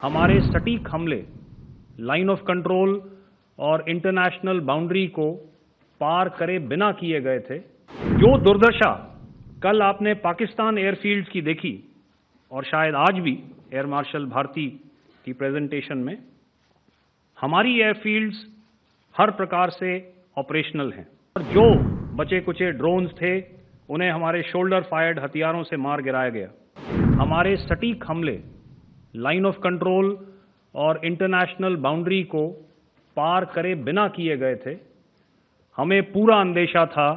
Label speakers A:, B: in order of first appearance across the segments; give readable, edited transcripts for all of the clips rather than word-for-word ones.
A: हमारे सटीक हमले लाइन ऑफ कंट्रोल और इंटरनेशनल बाउंड्री को पार करे बिना किए गए थे। जो दुर्दशा कल आपने पाकिस्तान एयरफील्ड्स की देखी और शायद आज भी एयर मार्शल भारती की प्रेजेंटेशन में, हमारी एयरफील्ड्स हर प्रकार से ऑपरेशनल हैं और जो बचे कुचे ड्रोन्स थे उन्हें हमारे शोल्डर फायर्ड हथियारों से मार गिराया गया। हमारे सटीक हमले लाइन ऑफ कंट्रोल और इंटरनेशनल बाउंड्री को पार करे बिना किए गए थे। हमें पूरा अंदेशा था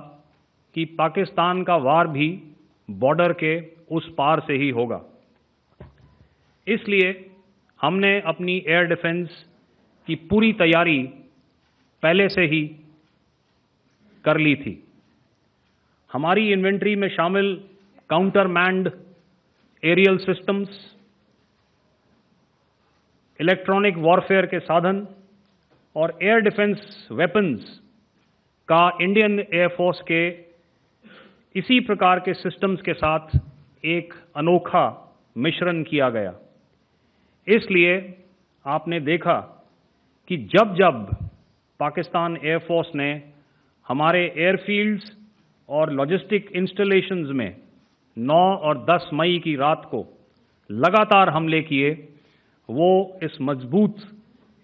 A: कि पाकिस्तान का वार भी बॉर्डर के उस पार से ही होगा। इसलिए हमने अपनी एयर डिफेंस की पूरी तैयारी पहले से ही कर ली थी। हमारी इन्वेंट्री में शामिल counter manned aerial systems, electronic warfare के साधन और एयर डिफेंस वेपन्स का इंडियन एयरफोर्स के इसी प्रकार के सिस्टम्स के साथ एक अनोखा मिश्रण किया गया। इसलिए आपने देखा कि जब जब पाकिस्तान एयरफोर्स ने हमारे एयरफील्ड्स और लॉजिस्टिक इंस्टॉलेशंस में 9 और 10 मई की रात को लगातार हमले किए, वो इस मजबूत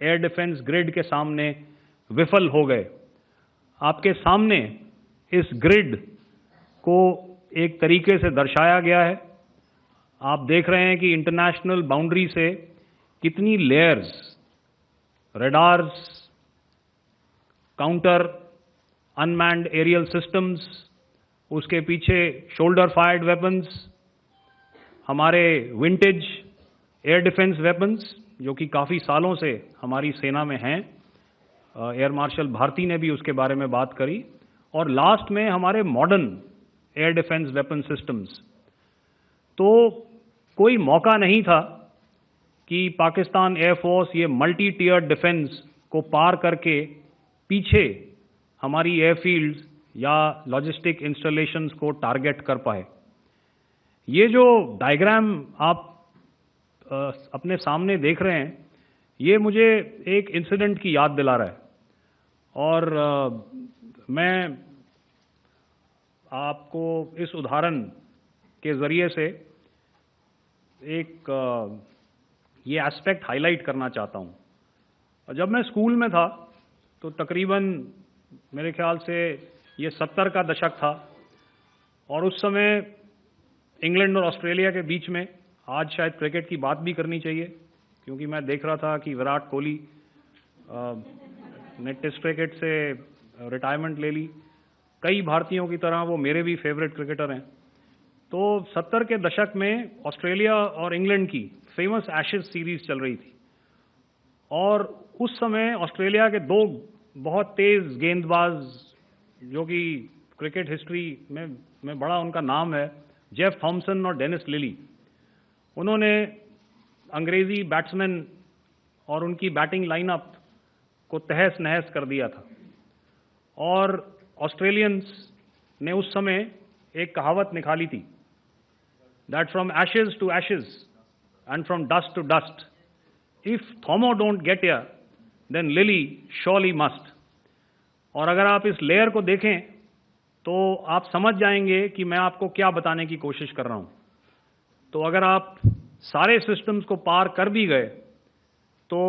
A: एयर डिफेंस ग्रिड के सामने विफल हो गए। आपके सामने इस ग्रिड को एक तरीके से दर्शाया गया है। आप देख रहे हैं कि इंटरनेशनल बाउंड्री से कितनी layers, radars, counter unmanned aerial systems, उसके पीछे शोल्डर फायर्ड वेपन्स, हमारे विंटेज एयर डिफेंस वेपन्स जो कि काफ़ी सालों से हमारी सेना में हैं। एयर मार्शल भारती ने भी उसके बारे में बात करी। और लास्ट में हमारे modern air defence weapon systems. तो कोई मौका नहीं था कि पाकिस्तान एयरफोर्स ये मल्टी टियर डिफेंस को पार करके पीछे हमारी एयरफील्ड्स या लॉजिस्टिक इंस्टॉलेशंस को टारगेट कर पाए। ये जो डायग्राम आप अपने सामने देख रहे हैं, ये मुझे एक इंसिडेंट की याद दिला रहा है। और मैं आपको इस उदाहरण के ज़रिए से एक ये एस्पेक्ट हाईलाइट करना चाहता हूँ। जब मैं स्कूल में था तो तकरीबन मेरे ख्याल से ये 70 का दशक था और उस समय इंग्लैंड और ऑस्ट्रेलिया के बीच में, आज शायद क्रिकेट की बात भी करनी चाहिए क्योंकि मैं देख रहा था कि विराट कोहली ने टेस्ट क्रिकेट से रिटायरमेंट ले ली। कई भारतीयों की तरह वो मेरे भी फेवरेट क्रिकेटर हैं। तो 70 के दशक में ऑस्ट्रेलिया और इंग्लैंड की फेमस एशेज सीरीज चल रही थी और उस समय ऑस्ट्रेलिया के 2 बहुत तेज गेंदबाज जो कि क्रिकेट हिस्ट्री में बड़ा उनका नाम है, जेफ थॉमसन और डेनिस लिली, उन्होंने अंग्रेजी बैट्समैन और उनकी बैटिंग लाइनअप को तहस नहस कर दिया था। और ऑस्ट्रेलियंस ने उस समय एक कहावत निकाली थी, that from ashes to ashes and from dust to dust, if Thommo don't get here then Lillee surely must. और अगर आप इस लेयर को देखें तो आप समझ जाएंगे कि मैं आपको क्या बताने की कोशिश कर रहा हूं। तो अगर आप सारे सिस्टम्स को पार कर भी गए तो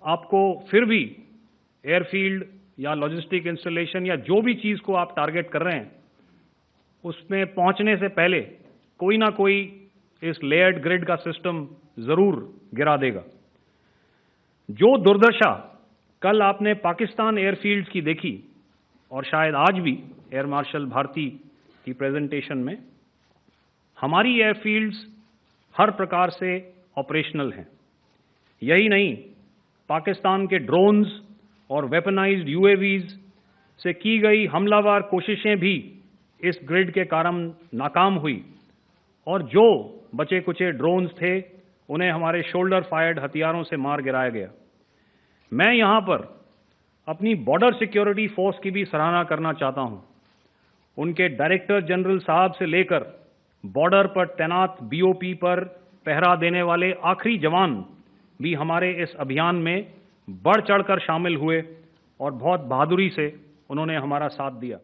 A: आपको फिर भी एयरफील्ड या लॉजिस्टिक इंस्टॉलेशन या जो भी चीज़ को आप टारगेट कर रहे हैं उसमें पहुंचने से पहले कोई ना कोई इस लेयर्ड ग्रिड का सिस्टम ज़रूर गिरा देगा। जो दुर्दशा कल आपने पाकिस्तान एयरफील्ड्स की देखी और शायद आज भी एयर मार्शल भारती की प्रेजेंटेशन में, हमारी एयरफील्ड्स हर प्रकार से ऑपरेशनल हैं। यही नहीं, पाकिस्तान के ड्रोन्स और वेपनाइज्ड यूएवीज से की गई हमलावर कोशिशें भी इस ग्रिड के कारण नाकाम हुई और जो बचे कुचे ड्रोन्स थे उन्हें हमारे शोल्डर फायर्ड हथियारों से मार गिराया गया। मैं यहाँ पर अपनी बॉर्डर सिक्योरिटी फोर्स की भी सराहना करना चाहता हूँ। उनके डायरेक्टर जनरल साहब से लेकर बॉर्डर पर तैनात बीओपी पर पहरा देने वाले आखिरी जवान भी हमारे इस अभियान में बढ़ चढ़कर शामिल हुए और बहुत बहादुरी से उन्होंने हमारा साथ दिया।